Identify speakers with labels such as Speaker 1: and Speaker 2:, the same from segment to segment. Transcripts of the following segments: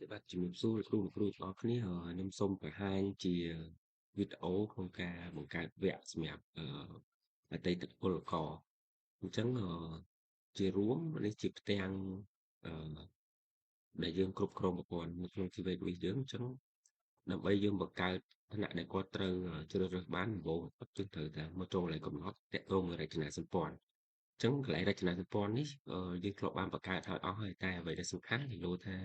Speaker 1: Sẽ bắtជំរាបសួរលោកគ្រូអ្នកគ្រូទាំងអស់គ្នាខ្ញុំសូមបង្ហាញជាវីដេអូក្នុងការបង្កើតវគ្គសម្រាប់អតីតពលករអញ្ចឹងជារួមនេះជាផ្ទាំងអឺដែលយើងគ្រប់គ្រងប្រព័ន្ធនៅក្នុងជីវវិតយើងអញ្ចឹងដើម្បីយើងបង្កើតឋានៈដែលគាត់ត្រូវជ្រើសរើសបានដំបូងគាត់យើងត្រូវតែមកចូលកន្លែងកំណត់តាក់ទងនឹងរចនាសម្ព័ន្ធអញ្ចឹងកន្លែងរចនាសម្ព័ន្ធនេះយើងធ្លាប់បានបង្កើតឲ្យអស់ហើយតែអ្វីដែលសំខាន់គឺថា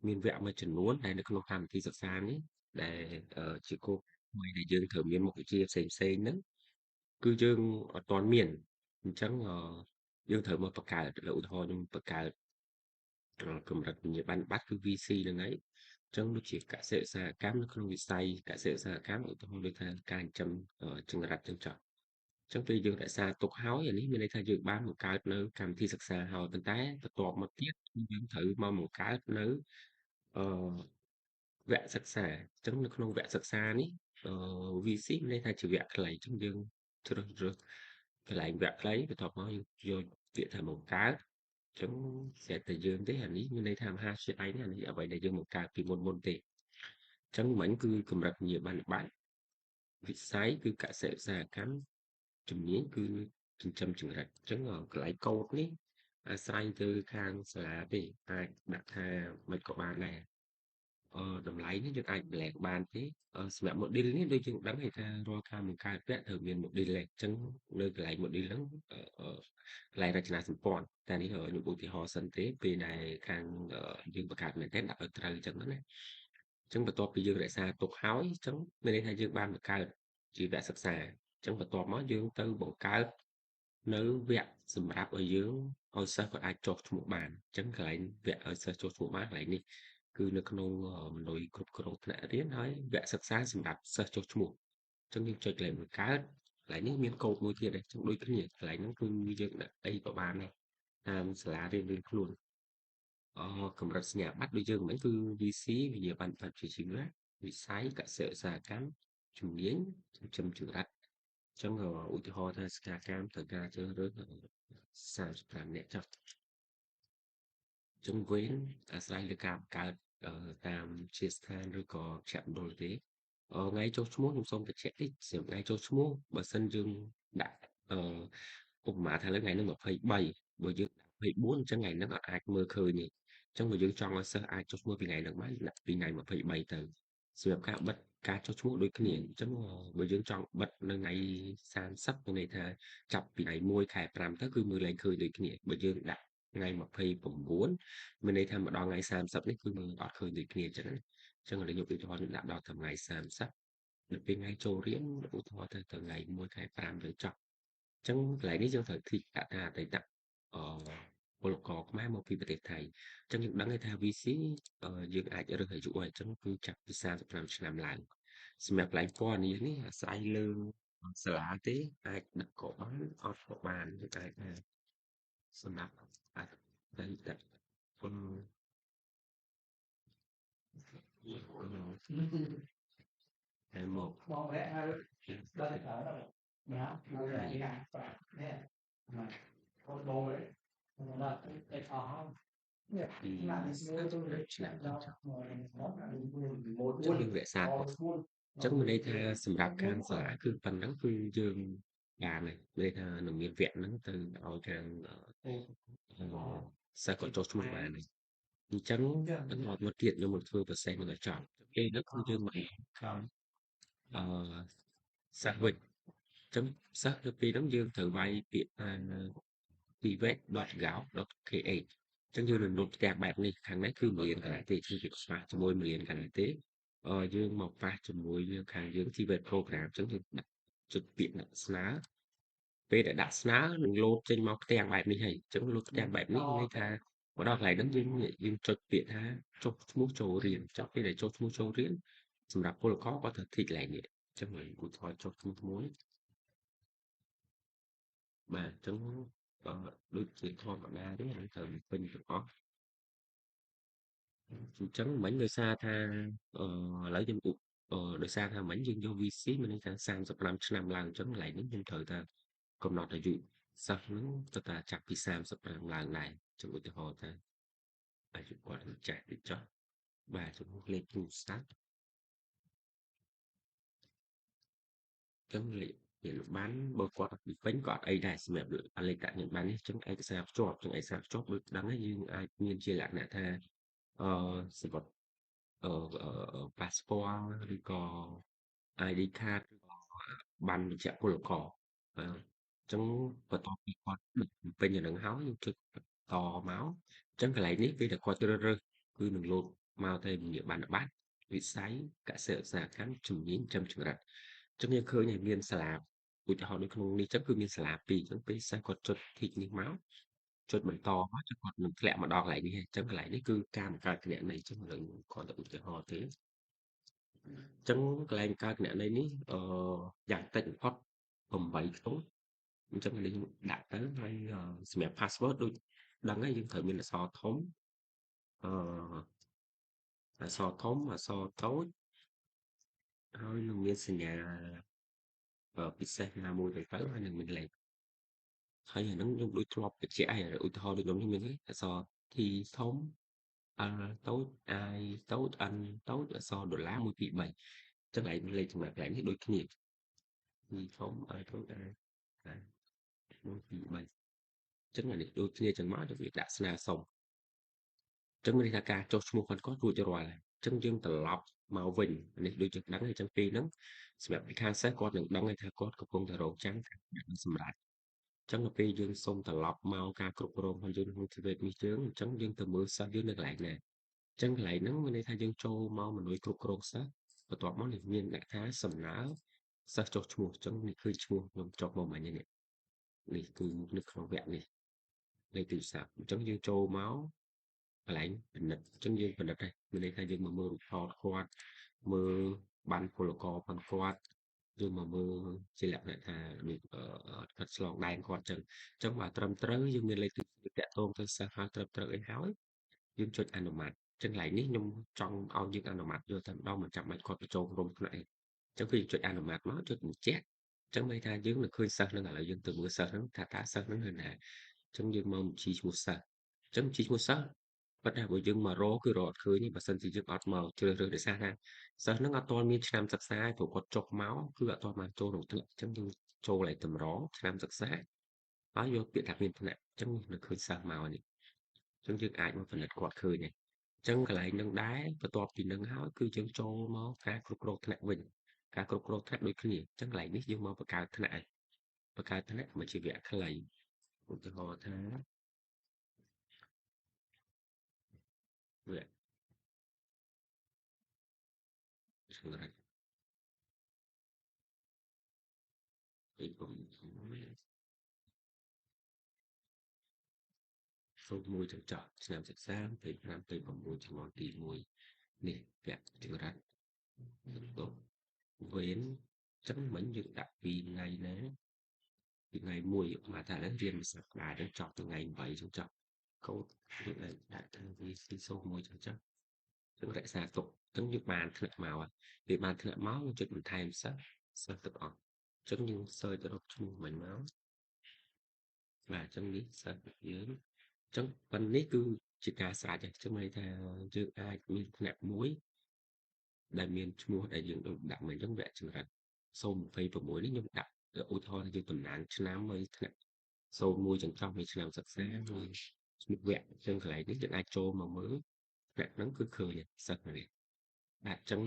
Speaker 1: មានវគ្គមួយចំនួនដែលនៅក្នុងកម្មវិធីសិក្សានេះដែលជាគោលថ្មីដែលយើងត្រូវមានមុខវិជ្ជាផ្សេងៗហ្នឹងគឺយើងអត់ទាន់មានអញ្ចឹងយើងត្រូវមកបង្កើតឧទាហរណ៍ខ្ញុំបង្កើតកម្រិតវិញ្ញាបនបត្រគឺ VC ហ្នឹងហើយអញ្ចឹងដូចជាកសិឧស្សាហកម្មនៅក្នុងវិស័យកសិឧស្សាហកម្មឧទាហរណ៍ដូចថាការចិញ្ចឹមចង្រិតចឹងចុះអញ្ចឹងពេលយើងរក្សាទុកហើយអានេះមានន័យថាយើងបានបង្កើតនៅកម្មវិធីសិក្សាហើយប៉ុន្តែបន្ទាប់មកទៀតគឺយើងត្រូវមកបង្កើតនៅអឺវគ្គសិក្សាអញ្ចឹងនៅក្នុងវគ្គសិក្សានេះVC មានន័យថាជាវគ្គខ្លីអញ្ចឹងយើងជ្រើសរើសកន្លែងវគ្គខ្លីបន្ទាប់មកយើងយកពាក្យថាបង្កើតអញ្ចឹងស្រាប់តែយើងទេអានេះមានន័យថាមហាវិទ្យាល័យនេះអានេះអ្វីដែលយើងបង្កើតពីមុនទេអញ្ចឹងមិញគឺកម្រិតវិញ្ញាបនបត្រវិស័យគឺកសិឧស្សាហកម្មជំនាញគឺចិញ្ចឹមចង្រិតអញ្ចឹងកន្លែងកូដនេះអាស្រ័យទៅខាងសាលាទេអាចដាក់ថាមិនក៏បានដែរតម្លៃនេះយើងអាចប្លែកបានទេសម្រាប់ module នេះដូចយើងដឹងហើយថារាល់ការបង្កើតវគ្គត្រូវមាន module ឯងអញ្ចឹងនៅកន្លែង module ហ្នឹងកន្លែងរចនាសម្ព័ន្ធតែនេះខ្ញុំឧទាហរណ៍សិនទេពេលដែលខាងយើងបង្កើតមែនទែនដាក់ឲ្យត្រូវអញ្ចឹងណាអញ្ចឹងបន្ទាប់ពីយើងរក្សាទុកហើយអញ្ចឹងមានន័យថាយើងបានបង្កើតជាវគ្គសិក្សាអញ្ចឹងបន្ទាប់មកយើងទៅបង្កើតនៅវគ្គសម្រាប់ឲ្យយើងឲ្យសិស្សគាត់អាចចុះឈ្មោះបានអញ្ចឹងកន្លែងវគ្គឲ្យសិស្សចុះឈ្មោះបានកន្លែងនេះគឺនៅក្នុងមណ្ឌលគ្រប់គ្រងថ្នាក់រៀនហើយវគ្គសិក្សាសម្រាប់សិស្សចុះឈ្មោះអញ្ចឹងយើងចុចកន្លែងបង្កើតកន្លែងនេះមានកូដមួយទៀតដែរអញ្ចឹងដូចគ្នាកន្លែងហ្នឹងគឺយើងដាក់អីក៏បានដែរតាមសាលារៀនខ្លួនកម្រិតសញ្ញាបត្រដូចយើងមិញគឺ VC វិញ្ញាបនបត្រវិជ្ជាជីវៈវិស័យកសិឧស្សាហកម្មជំនាញចិញ្ចឹមចង្រិតអញ្ចឹងឧទាហរណ៍ថាសកកម្មត្រូវការជ្រើសរើស35នាក់ចុះអញ្ចឹងវេនអាស្រ័យលើការបង្កើតតាមជាស្ថានឬក៏មជ្ឈមណ្ឌលទេថ្ងៃចុះឈ្មោះខ្ញុំសូមបញ្ជាក់តិចសម្រាប់ថ្ងៃចុះឈ្មោះបើសិនយើងដាក់ឧបមាថាលើថ្ងៃនេះ23បើយើងដាក់24អញ្ចឹងថ្ងៃហ្នឹងអត់អាចមើលឃើញទេអញ្ចឹងបើយើងចង់ឲ្យសិស្សអាចចុះឈ្មោះពីថ្ងៃហ្នឹងបានដាក់ពីថ្ងៃ23ទៅសម្រាប់ការបិទការចុះឈ្មោះដូចគ្នាអញ្ចឹងបើយើងចង់បិទនៅថ្ងៃ30មានន័យថាចាប់ពីថ្ងៃ1ខែ5ទៅគឺមើលលែងឃើញដូចគ្នាបើយើងដាក់ថ្ងៃ29មានន័យថាមកដល់ថ្ងៃ30នេះគឺមើលអត់ឃើញដូចគ្នាអញ្ចឹងណាអញ្ចឹងឥឡូវយកឧទាហរណ៍ខ្ញុំដាក់ដល់ថ្ងៃ30ដល់ពេលថ្ងៃចូលរៀនឧទាហរណ៍ទៅថ្ងៃ1ខែ5ទៅចប់អញ្ចឹងកន្លែងនេះយើងត្រូវធីកដាក់ថាអតីតពលករខ្មែរមកពីប្រទេសថៃអញ្ចឹងយើងដឹងហើយថា VC យើងអាចរើសអាយុហើយអញ្ចឹងគឺចាប់ពី35ឆ្នាំឡើងសម្រាប់កន្លែងពណ៌នានេះអាស្រ័យលើសាលាទេអាចដាក់ក៏បានអត់ក៏បានយើងអាចថាសម្រាប់អតីតពលតែមកបងរកឲ្យដល់ទៅដល់ណាមករកយ៉ាងប្រាក់នេះមកកូនបងដល់ទៅអស់ Yeah, not this way to reach that down more and more and ចឹងយើងរក្សាទុកអញ្ចឹងមានន័យថាសម្រាប់ខាងសាលាគឺប៉ុណ្ណឹងគឺយើងបានហើយមានន័យថានឹងមានវគ្គហ្នឹងទៅឲ្យខាងសិស្សគាត់ចុះឈ្មោះបានហើយអញ្ចឹងបន្តមកទៀតខ្ញុំមកធ្វើប្រសេសនឹងឲ្យចប់ពេលហ្នឹងគឺយើងមកខំអឺសិស្សវិញអញ្ចឹងសិស្សទៅពេលហ្នឹងយើងត្រូវវាយពាក្យថា pivot.gao.kh អញ្ចឹងយើងនឹងលុបផ្ទះបែបនេះខាងនេះគឺមេរៀនកណ្ដាលទេគឺវាខ្វះជាមួយមេរៀនកណ្ដាលទេយើងមកប៉ះជាមួយយើងខាងយើង pivot program អញ្ចឹងយើងដាក់ចុចពាក្យដាក់ស្នើពេលដែលដាក់ស្នើនឹងលោតចេញមកផ្ទាំងបែបនេះហើយអញ្ចឹងលោតផ្ទាំងបែបនេះន័យថាមកដល់កន្លែងហ្នឹងយើងចុចពាក្យថាចុះឈ្មោះចូលរៀនចាប់ពេលដែលចុះឈ្មោះចូលរៀនសម្រាប់ពលករគាត់ត្រូវធីកកន្លែងនេះអញ្ចឹងយើងគូថយចុះឈ្មោះមួយបាទអញ្ចឹងដូចជាធម្មតាទេហ្នឹងត្រូវពេញទាំងអស់អញ្ចឹងមិញដោយសារថាឥឡូវខ្ញុំដោយសារថាមិញយើងយក VC មានន័យថា35ឆ្នាំឡើងអញ្ចឹងកន្លែងនេះខ្ញុំត្រូវតែកំណត់អាយុសិស្សហ្នឹងទៅថាចាប់ពី35ឡើងដែរអញ្ចឹងឧទាហរណ៍ថាអាយុគាត់ចាស់តិចចុះ បាទចំពោះលេខទូរស័ព្ទចឹងលេខមានប័ណ្ណបើគាត់អត់ពីពេញក៏អត់អីដែរសម្រាប់លេខដាក់ញត្តិប័ណ្ណនេះចឹងឯកសារភ្ជាប់ចឹងឯកសារភ្ជាប់ដូចដឹងហើយយើងអាចមានជាលក្ខណៈថាអឺសំបុត្រប៉ាសពតឬក៏ ID card ឬក៏ប័ណ្ណបញ្ជាក់ពលករបាទចឹងបន្ទាប់ពីគាត់ដឹកពេញអានឹងហើយយើងចុចបន្តមកចឹងកន្លែងនេះពេលដែលគាត់ជ្រើសរើសគឺនឹងលោតមកតែវិញ្ញាបនបត្រវិស័យកសិឧស្សាហកម្មជំនាញចិញ្ចឹមចង្រិតចឹងយើងឃើញហើយមានសាលាឧទាហរណ៍នៅក្នុងនេះចឹងគឺមានសាលា2ចឹងពេលសិស្សគាត់ចុច tick នេះមកចុចបន្តមកចឹងគាត់នឹងធ្លាក់មកដល់កន្លែងនេះហើយចឹងកន្លែងនេះគឺការបង្កើតគណនីចឹងយើងគ្រាន់តែឧទាហរណ៍ទេចឹងកន្លែងកើតគណនីនេះយ៉ាងតិចបំផុត8ខ្ទង់អញ្ចឹងលេងដាក់ទៅហើយសម្រាប់ password ដូចដឹងហើយយើងត្រូវមានអក្សរធំអអក្សរធំអក្សរតូចហើយនឹងមានសញ្ញាពិសេសណាមួយទៅហើយនឹងមានលេខហើយអាហ្នឹងខ្ញុំដូចធ្លាប់បញ្ជាក់ហើយឧទាហរណ៍ដូចខ្ញុំមានអក្សរ T ធំ L តូច I តូច N តូចអក្សរដុល្លារ1 2 3ចឹងឯងលេខចម្លាក់កន្លែងនេះដូចគ្នា T ធំ I តូច I 1 2 3ចឹងអានេះដូចគ្នាចឹងមកទៅវាដាក់ស្នើសុំចឹងមានន័យថាការចុះឈ្មោះគាត់រួចរាល់ហើយចឹងយើងត្រឡប់មកវិញនេះដូចយើងដឹងហើយចឹងពេលហ្នឹងសម្រាប់ពីខាងសិស្សគាត់នឹងដឹងថាគាត់កំពុងតែរងចាំការសម្រេចចឹងទៅពេលយើងសុំត្រឡប់មកការគ្រប់គ្រងរបស់យើងក្នុងជីវិតនេះយើងអញ្ចឹងយើងទៅមើលសិស្សយើងនៅកន្លែងណាចឹងកន្លែងហ្នឹងមានន័យថាយើងចូលមកមនុស្សគ្រប់គ្រងសិស្សបន្ទាប់មកនេះមានអ្នកថាសំណើសិស្សចុះឈ្មោះចឹងនេះគឺឈ្មោះខ្ញុំចុះមកមិញនេះនេះគឺនៅក្នុងវគ្គនេះលេខទូរស័ព្ទអញ្ចឹងយើងចូលមកកន្លែងពិនិត្យអញ្ចឹងយើងពិនិត្យដែរមានន័យថាយើងមកមើលរូបថតគាត់មើលបានពលករផងគាត់យើងមកមើលជាលក្ខណៈថាដូចគាត់ឆ្លងដែនគាត់អញ្ចឹងអញ្ចឹងបើត្រឹមត្រូវយើងមានលេខទូរស័ព្ទតាក់ទងទៅសិស្សហើយត្រឹមត្រូវអីហើយយើងចុចអនុម័តអញ្ចឹងកន្លែងនេះខ្ញុំចង់ឲ្យយើងអនុម័តយកតែម្ដងមិនចាំបាច់គាត់បញ្ចូលក្រុមថ្នាក់ឯងអញ្ចឹងគឺយើងចុចអនុម័តមកចុចបញ្ជាក់អញ្ចឹងមានថាយើងនឹងឃើញសិស្សហ្នឹងឥឡូវយើងទៅមើលសិស្សហ្នឹងថាតើសិស្សហ្នឹងនៅណាអញ្ចឹងយើងមកបញ្ជីឈ្មោះសិស្សអញ្ចឹងបញ្ជីឈ្មោះសិស្សប៉ុន្តែបើយើងមករកគឺរកអត់ឃើញទេបើសិនជាយើងអត់មកជ្រើសរើសដោយសារថាសិស្សហ្នឹងអត់ទាន់មានឆ្នាំសិក្សាព្រោះគាត់ចុះមកគឺអត់ទាន់បានចូលក្នុងថ្នាក់អញ្ចឹងយើងចូលឯតម្រងឆ្នាំសិក្សាហើយយកពាក្យថាមានថ្នាក់អញ្ចឹងនឹងឃើញសិស្សមកនេះអញ្ចឹងយើងអាចមកផលិតគាត់ឃើញដែរអញ្ចឹងកន្លែងហ្នឹងដែរបន្ទាប់ពីហ្នឹងហើយគឺយើងចូលមកការគ្រប់គ្រងថ្នាក់វិញការគ្រប់គ្រងថ្នាក់ដូចគ្នាអញ្ចឹងកន្លែងនេះយើងមកបង្កើតថ្នាក់ឯងបង្កើតថ្នាក់មកជាវគ្គខ្លីឧទាហរណ៍ថាវគ្គសម្រាប់ពីผมសូមមួយចង្ចក់ឆ្នាំសិក្សា25ទៅ6ចំនួនទី1នេះវគ្គចង្រិតបន្ទប់វេនចឹងមិញយើងដាក់ពីថ្ងៃណាពីថ្ងៃ1មកថារៀនភាសាខ្មែរនឹងចប់ថ្ងៃ8ចឹងចប់កូដយើងដាក់ថា VC01 ចឹងចុះចឹងរក្សាទុកចឹងយើងបានធ្លាក់មកហើយវាបានធ្លាក់មកយើងចុចបន្ថែមសិស្សទាំងអស់ចឹងយើង search រកឈ្មោះមិញមកបាទចឹងនេះសិស្សយើងចឹងប៉ុណ្ណេះគឺជាការស្រេចហើយចឹងមានន័យថាយើងអាចមានថ្នាក់មួយដែលមានឈ្មោះដែលយើងដាក់មកអញ្ចឹងវគ្គចង្រិត026នេះខ្ញុំដាក់ឧទាហរណ៍ថាយើងតំណាងឆ្នាំហើយថ្នាក់01ចន្លោះនៃឆ្នាំសិក្សាមួយឈ្មោះវគ្គអញ្ចឹងកន្លែងនេះយើងអាចចូលមកមើលវគ្គហ្នឹងគឺឃើញសិស្សនេះបាទអញ្ចឹង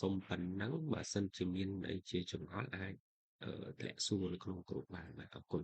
Speaker 1: សូមប៉ុណ្ណឹងបើសិនជាមានអីជាចម្ងល់អាចធ្លាក់សួរនៅក្នុងក្រុមបានបាទអរគុណ